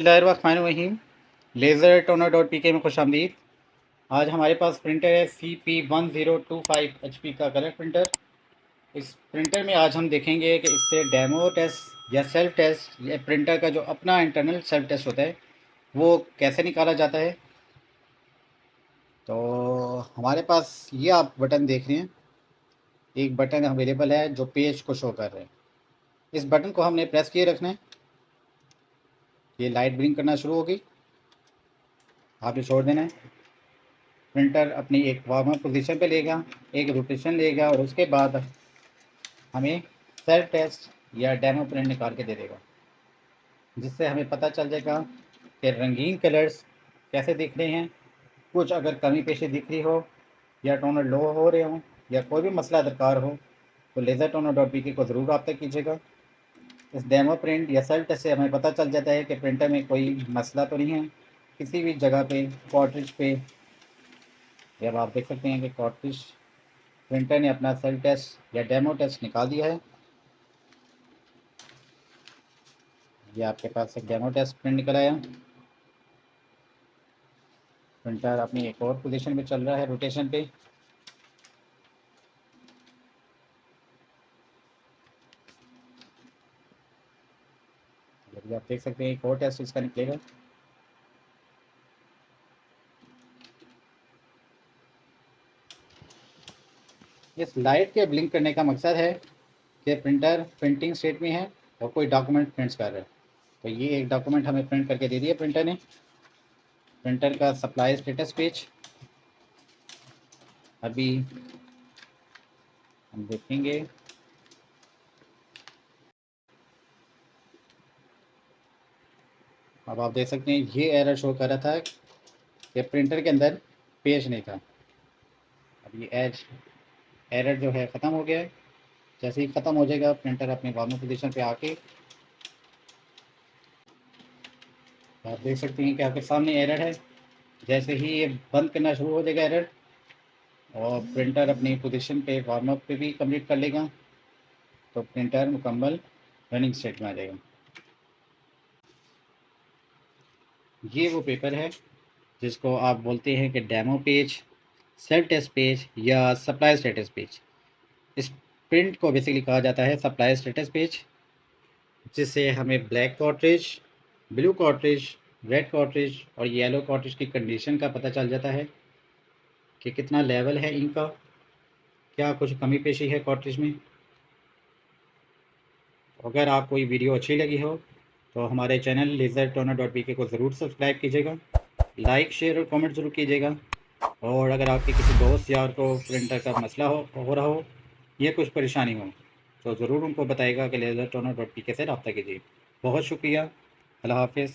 बिस्मिल्लाहिर्रहमानिर्रहीम। Laser toner dot P के में खुश आमदीद। आज हमारे पास प्रिंटर है CP1025 HP का कलर प्रिंटर। इस प्रिंटर में आज हम देखेंगे कि इससे डेमो टेस्ट या सेल्फ टेस्ट या प्रिंटर का जो अपना इंटरनल सेल्फ टेस्ट होता है वो कैसे निकाला जाता है। तो हमारे पास ये आप बटन देख रहे हैं, एक बटन अवेलेबल है जो पेज को शो कर रहे हैं। इस बटन को हमने प्रेस किए रखना है, ये लाइट ब्लिंक करना शुरू होगी, आपने छोड़ देना है। प्रिंटर अपनी एक वार्म अप पोजीशन पे लेगा, एक रोटेशन लेगा और उसके बाद हमें सेल्फ टेस्ट या डेमो प्रिंट निकाल के दे देगा, जिससे हमें पता चल जाएगा कि रंगीन कलर्स कैसे दिख रहे हैं। कुछ अगर कमी पेशी दिख रही हो या टोनर लो हो रहे हो या कोई भी मसला दरकार हो तो लेज़र टोनर डॉट पी के को ज़रूर रब्ता कीजिएगा। इस डेमो प्रिंट या सेल्फ टेस्ट से हमें पता चल जाता है कि प्रिंटर में कोई मसला तो नहीं है किसी भी जगह पे, कार्ट्रिज पे। अब आप देख सकते हैं कि कार्ट्रिज प्रिंटर ने अपना सेल्फ टेस्ट या डेमो टेस्ट निकाल दिया है। ये आपके पास एक डेमो टेस्ट प्रिंट निकल आया। प्रिंटर अपनी एक और पोजीशन में चल रहा है रोटेशन पे। यदि आप देख सकते हैं एक और टेस्ट इसका निकलेगा। इस लाइट के ब्लिंक करने का मकसद है कि प्रिंटर प्रिंटिंग स्टेट में है और कोई डॉक्यूमेंट प्रिंट्स कर रहा है। तो ये एक डॉक्यूमेंट हमें प्रिंट करके दे दिया प्रिंटर ने। प्रिंटर का सप्लाई स्टेटस पेज अभी हम देखेंगे। अब आप देख सकते हैं ये एरर शो कर रहा था कि प्रिंटर के अंदर पेज नहीं था। अब ये एरर जो है ख़त्म हो गया है। जैसे ही ख़त्म हो जाएगा प्रिंटर अपनी नॉर्मल पोजीशन पे आके आप देख सकते हैं कि आपके सामने एरर है। जैसे ही ये बंद करना शुरू हो जाएगा एरर और प्रिंटर अपनी पोजीशन पे वार्म अप पे भी कंप्लीट कर लेगा तो प्रिंटर मुकम्मल रनिंग स्टेट में आ जाएगा। ये वो पेपर है जिसको आप बोलते हैं कि demo page, self test page या सप्लाई स्टेटस पेज। इस प्रिंट को बेसिकली कहा जाता है सप्लाई स्टेटस पेज, जिससे हमें black cartridge, blue cartridge, red cartridge और येलो कार्ट्रिज की कंडीशन का पता चल जाता है कि कितना लेवल है इनका, क्या कुछ कमी पेशी है कार्ट्रिज में। अगर आपको ये वीडियो अच्छी लगी हो तो हमारे channel laser toner dot P के को ज़रूर सब्सक्राइब कीजिएगा, लाइक शेयर और कमेंट ज़रूर कीजिएगा। और अगर आपके किसी दोस्त यार को प्रिंटर का मसला हो रहा हो या कुछ परेशानी हो तो ज़रूर उनको बताइएगा कि लेज़र टोनर डॉट पी के से रब्ता कीजिए। बहुत शुक्रिया। अल्लाह हाफ़िज़।